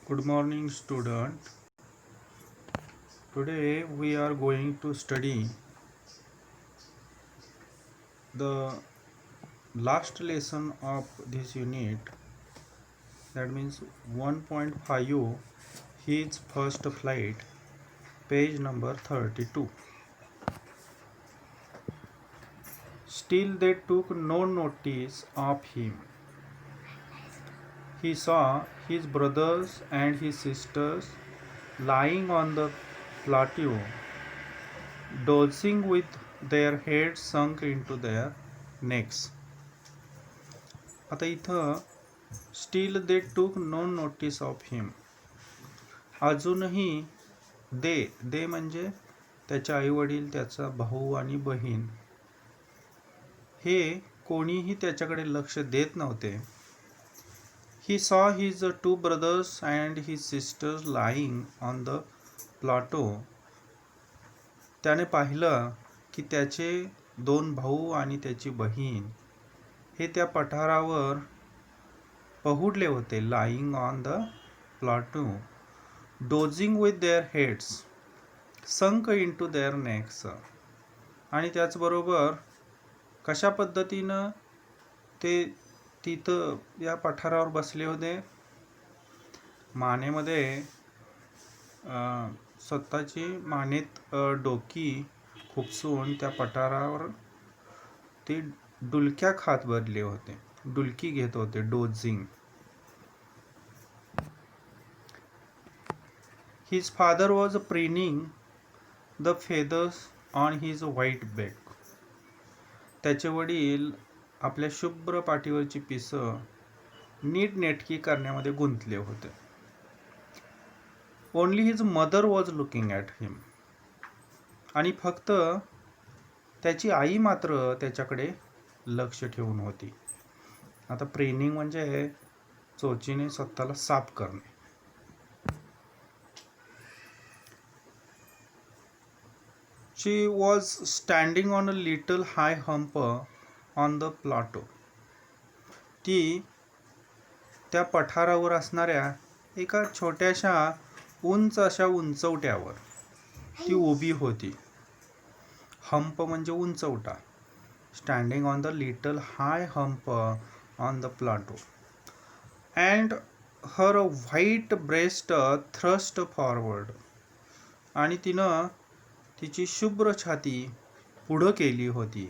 Good morning, student. Today we are going to study the last lesson of this unit. That means 1.5, his first flight, page number 32. Still they took no notice of him. He saw his brothers and his sisters lying on the plateau, dozing with their heads sunk into their necks. आता इथं steel दे टूक no notice of हिम. अजूनही दे म्हणजे त्याचे आईवडील, त्याचा भाऊ आणि बहीण, हे कोणीही त्याच्याकडे लक्ष देत नव्हते. ही saw his 2 brothers and his sisters lying on the plateau. त्याने पाहिलं की त्याचे 2 भाऊ आणि त्याची बहीण हे त्या पठारावर पहुडले होते. Lying on the plateau, dosing with their heads संक इन टू देअर नेक्स. आणि त्याचबरोबर कशा पद्धतीनं ते तिथं या पठारावर बसले होते, मानेमध्ये स्वतःची मानेत डोकी खुपसून त्या पठारावर ते डुलक्या खात बसले होते, डुलकी घेत होते, dosing. His father was preening the feathers on his white back. त्याचे वडील आपल्या शुभ्र पाठीवरची पिसं नीटनेटकी करण्यामध्ये गुंतले होते. Only his mother was looking at him. आणि फक्त त्याची आई मात्र त्याच्याकडे लक्ष ठेवून होती. आता प्रेनिंग म्हणजे चोचीने स्वतःला साफ करणे. She was standing on a little high hump on the plateau. ती त्या पठारावर असणाऱ्या एका छोट्याशा उंच अशा उंचवट्यावर ती उभी होती. हंप म्हणजे उंचवटा. Standing on the little high hump on the Plato and her white breast thrust forward. आणि तिनं तिची शुभ्र छाती पुढं केली होती.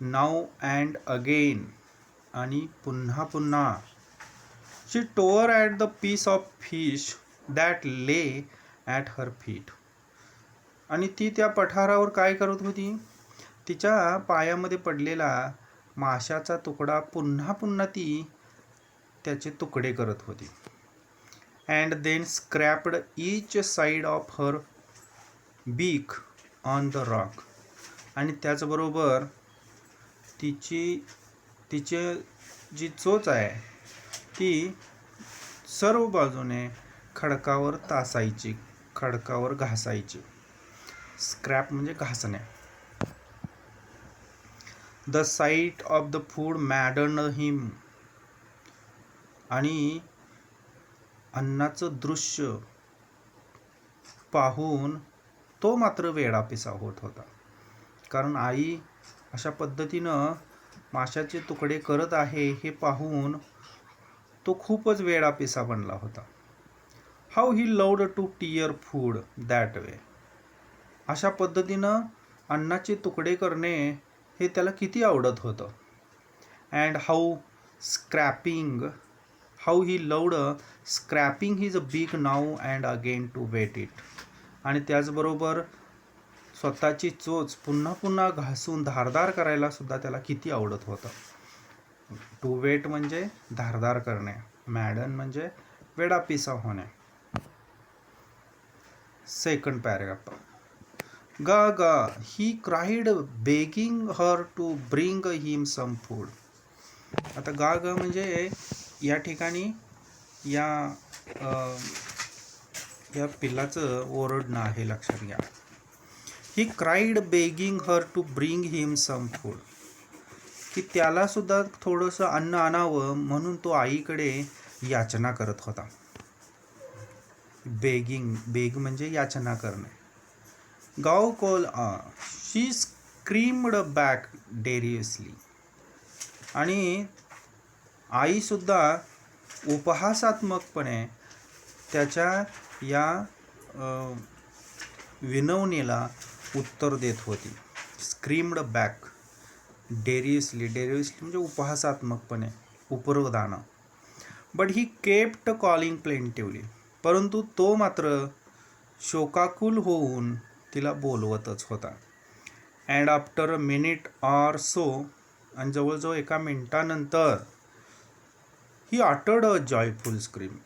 नाव अँड अगेन, आणि पुन्हा पुन्हा. She tore at the piece of fish that lay at her feet. आणि ती त्या पठारावर काय करत होती? तिच्या पायामध्ये पडलेला माशाचा तुकडा पुन्हा पुन्हा ती त्याचे तुकडे करत होती. And then scraped each side of her beak on the rock. आणि त्याचबरोबर तिचे जी चोच आहे ती सर्व बाजूने खडकावर तासायची, खडकावर घासायची. स्क्रॅप म्हणजे घासणे. The sight of the food madden him. आणि अन्नाचं दृश्य पाहून तो मात्र वेडापिसा होत होता. कारण आई अशा पद्धतीनं माशाचे तुकडे करत आहे हे पाहून तो खूपच वेडापिसा बनला होता. How he loved to tear food that way. अशा पद्धतीनं अन्नाचे तुकडे करणे हे त्याला किती आवडत होतं. And how he loved scraping his beak now and again to whet it. आणि त्याचबरोबर स्वतःची चोच पुन्हा पुन्हा घासून धारदार करायला सुद्धा त्याला किती आवडत होतं. टू वेट म्हणजे धारदार करणे, मॅडन म्हणजे वेडापिसा होणे. Second paragraph. गा he cried begging her to bring him some food. आता गा म्हणजे या ठिकाणी या पिल्लाचं ओरडणं आहे, लक्षात घ्या. He cried begging her to bring him some food. की त्याला सुद्धा थोडंसं अन्न आणावं म्हणून तो आईकडे याचना करत होता. बेग म्हणजे याचना करणे. गाव कॉल शी स्क्रीम्ड बॅक डेरियसली. आणि आईसुद्धा उपहासात्मकपणे त्याच्या या विनवणीला उत्तर देत होती. स्क्रीम्ड बॅक डेरियसली म्हणजे उपहासात्मकपणे, उपरोधानं. But he kept calling plaintively. परंतु तो मात्र शोकाकुल होऊन तिला बोलवतच होता. And after a minute or so, आणि जवळजवळ 1 मिनिटानंतर he uttered a joyful scream.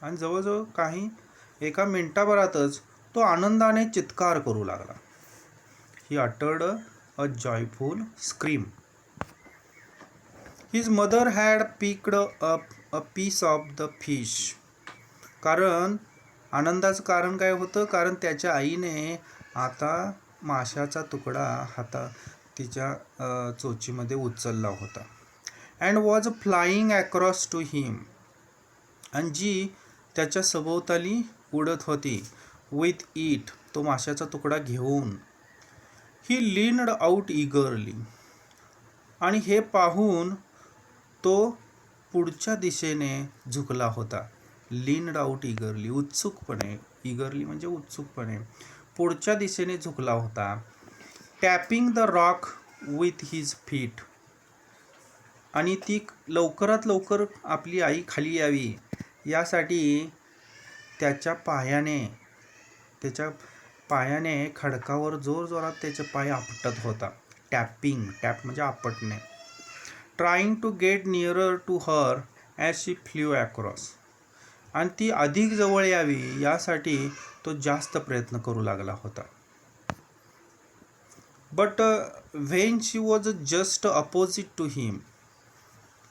आणि जवळजवळ 1 मिनिटाभरातच तो आनंदाने चित्कार करू लागला. He uttered a joyful scream. His mother had picked up a piece of the fish. कारण आनंदाचं कारण काय होतं? कारण त्याच्या आईने आता माशाचा तुकडा तिच्या चोचीमध्ये उचलला होता. And was flying across to him. आणि जी त्याच्या सभोवताली उडत होती. विथ इट, तो माशाचा तुकडा घेऊन. He leaned out eagerly. आणि हे पाहून तो पुढच्या दिशेने झुकला होता. लीन्ड आउट इगरली, उत्सुकपणे. इगरली म्हणजे उत्सुकपणे पुढच्या दिशेने झुकला होता. Tapping the rock with his feet. आणि ती लवकरात लवकर आपली आई खाली यावी यासाठी त्याच्या पायाने खडकावर जोरजोरात त्याचे पाय आपटत होता. टॅप म्हणजे आपटणे. Trying to get nearer to her as she flew across. आणि ती अधिक जवळ यावी यासाठी तो जास्त प्रयत्न करू लागला होता. But when she was just opposite to him.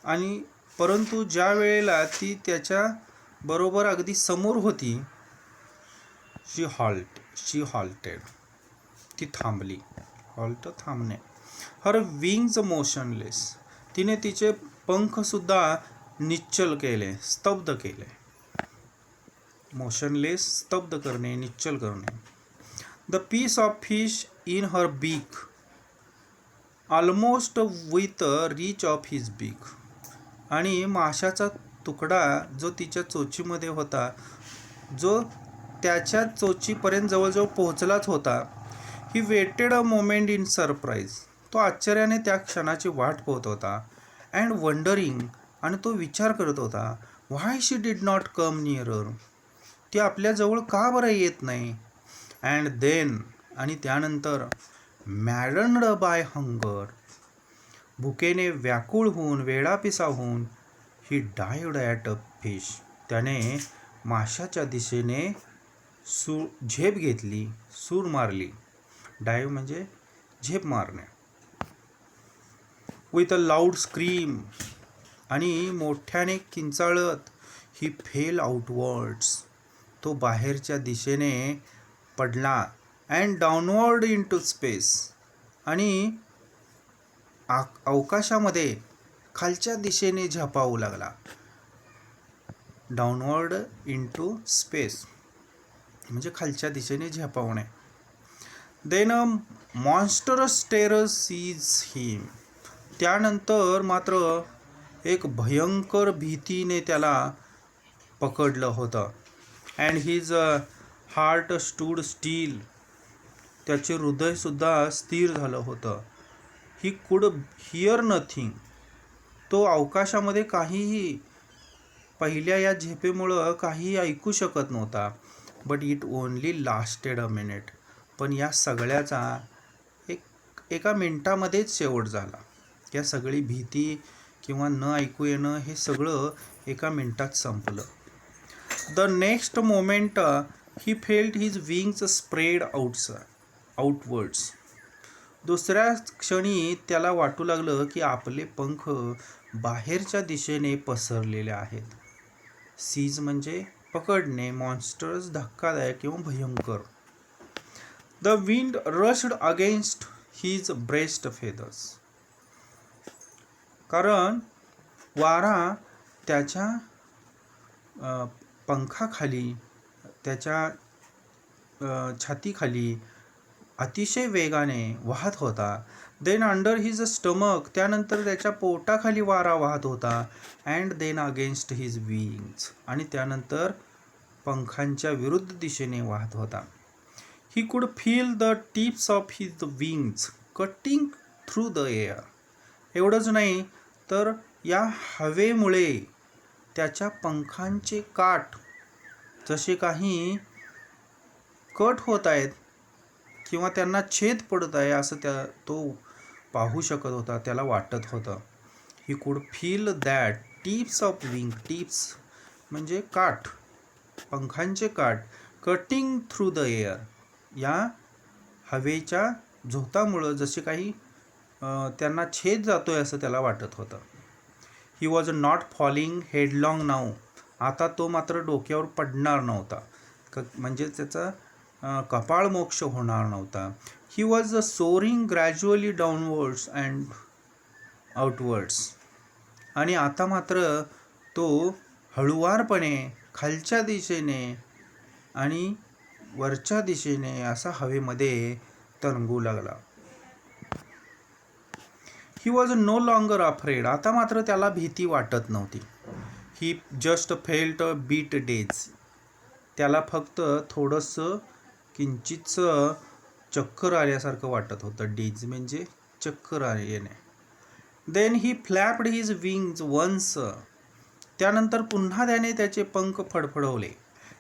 आणि परंतु ज्या वेळेला ती त्याच्या बरोबर अगदी समोर होती, शी हॉल्टेड. ती थांबली. हॉल्ट थांबणे. हर विंग्ज मोशनलेस. तिने तिचे पंखसुद्धा निश्चल केले, स्तब्ध केले. मोशनलेस, स्तब्ध करणे, निश्चल करणे. The piece of fish in her beak almost with reach of his beak. आणि माशाचा तुकडा जो तिच्या चोचीमध्ये होता, जो त्याच्या चोचीपर्यंत जवळजवळ पोहोचलाच होता. He waited a moment in surprise. तो आश्चर्याने त्या क्षणाची वाट पाहत होता. And wondering. आणि तो विचार करत होता, why she did not come nearer. ती आपल्याजवळ का बरं येत नाही. And then. आणि त्यानंतर मॅडन्ड बाय हंगर. भुकेने व्याकुळ होऊन, वेडापिसा होऊन, ही डायव्ड ॲट अ फिश. त्याने माशाच्या दिशेने झेप घेतली, सूर मारली. डायव्ह म्हणजे झेप मारणे. With a loud scream. आणि मोठ्याने किंचाळत. ही फेल आउटवर्ड्स. तो बाहेरच्या दिशेने पडला. And downward into space. आणि अवकाशामध्ये खालच्या दिशेने झपावू लागला. डाऊनवर्ड इन टू स्पेस म्हणजे खालच्या दिशेने झेपावणे. देन अ मॉन्स्टरस टेरर सीज हिम. त्यानंतर मात्र एक भयंकर भीतीने त्याला पकडलं होतं. And his heart stood steel. त्याचे हृदयसुद्धा स्थिर झालं होतं. He could here nothing. तो अवकाशामध्ये काहीही, पहिल्या या झेपेमुळं काहीही ऐकू शकत नव्हता. But it only lasted a minute. पण या सगळ्याचा 1 मिनिटामध्येच शेवट झाला. या सगळी भीती किंवा न ऐकू येणं हे सगळं 1 मिनिटात संपलं. The next moment he felt his wings spread outwards. दुसऱ्या क्षणी त्याला वाटू लागलं की आपले पंख बाहेरच्या दिशेने पसरलेले आहेत. सीज म्हणजे पकडणे, मॉन्स्टर्स धक्कादायक किंवा भयंकर. The wind rushed against his breast feathers. कारण वारा त्याच्या पंखाखाली त्याच्या छातीखाली अतिशय वेगाने वाहत होता. देन अंडर हिज स्टमक, त्यानंतर त्याच्या पोटाखाली वारा वाहत होता. And then against his wings, आणि त्यानंतर पंखांच्या विरुद्ध दिशेने वाहत होता. He could feel the tips of his wings cutting through the air. एवढंच नाही तर या हवेमुळे त्याच्या पंखांचे काठ जसे काही कट होत आहेत किंवा त्यांना छेद पडत आहे असं तो पाहू शकत होता, त्याला वाटत होतं. ही could feel that tips of wing, tips म्हणजे काठ, पंखांचे काठ, कटिंग थ्रू द एअर, या हवेच्या झोतामुळं जसे काही त्यांना छेद जातोय असं त्याला वाटत होतं. He was not falling headlong now. आता तो मात्र डोक्यावर पडणार नव्हता, म्हणजे त्याचा कपाळ मोक्ष होणार नव्हता. He was soaring gradually downwards and outwards. आणि आता मात्र तो हळुवारपणे खालच्या दिशेने आणि वरच्या दिशेने असा हवेमध्ये तरंगू लागला. He was no longer afraid. आता मात्र त्याला भीती वाटत नव्हती. He just felt a bit dizzy. त्याला फक्त थोडंसं किंचितचं चक्कर आल्यासारखं वाटत होतं. डेज म्हणजे चक्कर येणे. Then he flapped his wings once. त्यानंतर पुन्हा त्याने त्याचे पंख फडफडवले.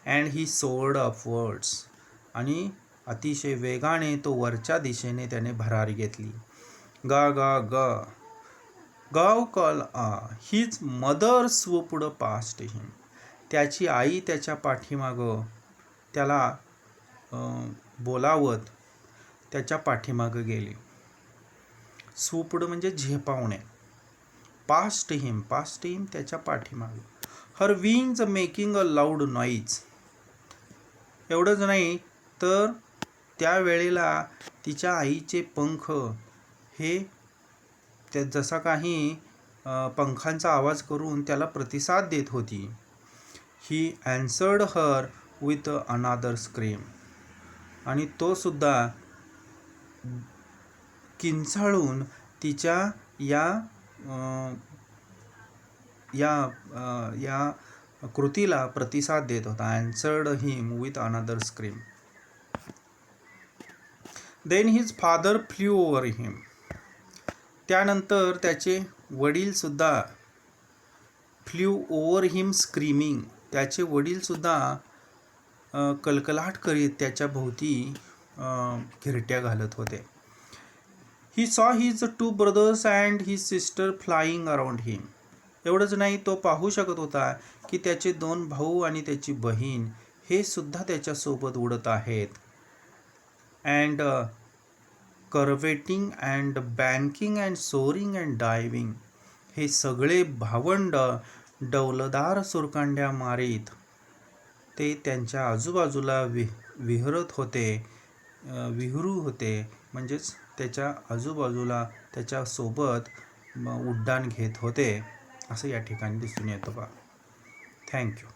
And he सोअर्ड upwards. आणि अतिशय वेगाने तो वरच्या दिशेने त्याने भरारी घेतली. गा गा गा गाव कॉल आ. हिज मदर स्वूप्ड पास्ट हिम. त्याची आई त्याच्या पाठीमागं त्याला बोलावत त्याच्या पाठीमागं गेली. स्वूप्ड म्हणजे झेपावणे. पास्ट हिम त्याच्या पाठीमागं. हर wings making a loud noise. एवढंच नाही तर त्यावेळेला तिच्या आईचे पंख हे जसा काही पंखांचा आवाज करून त्याला प्रतिसाद देत होती. ही ॲन्सर्ड हर विथ अनादर स्क्रीम. आणि तो सुद्धा किंचाळून तिच्या या कृतीला प्रतिसाद देत होता. Answered him with another scream. Then his father flew over him. त्यानंतर त्याचे वडीलसुद्धा फ्ल्यू ओव्हर हिम स्क्रीमिंग. त्याचे वडीलसुद्धा कलकलाट करीत त्याच्या भोवती घिरट्या घालत होते. He saw his 2 brothers and his sister flying around him. एवढंच नाही, तो पाहू शकत होता की त्याचे 2 भाऊ आणि त्याची बहीण हे सुद्धा त्याच्यासोबत उडत आहेत. And curveting and banking and soaring and diving. हे सगळे भावंड डौलदार सुरकांड्या मारीत ते त्यांच्या आजूबाजूला विहरू होते, म्हणजेच त्याच्या आजूबाजूला त्याच्यासोबत उड्डाण घेत होते असं या ठिकाणी दिसून येतं बा. थँक्यू.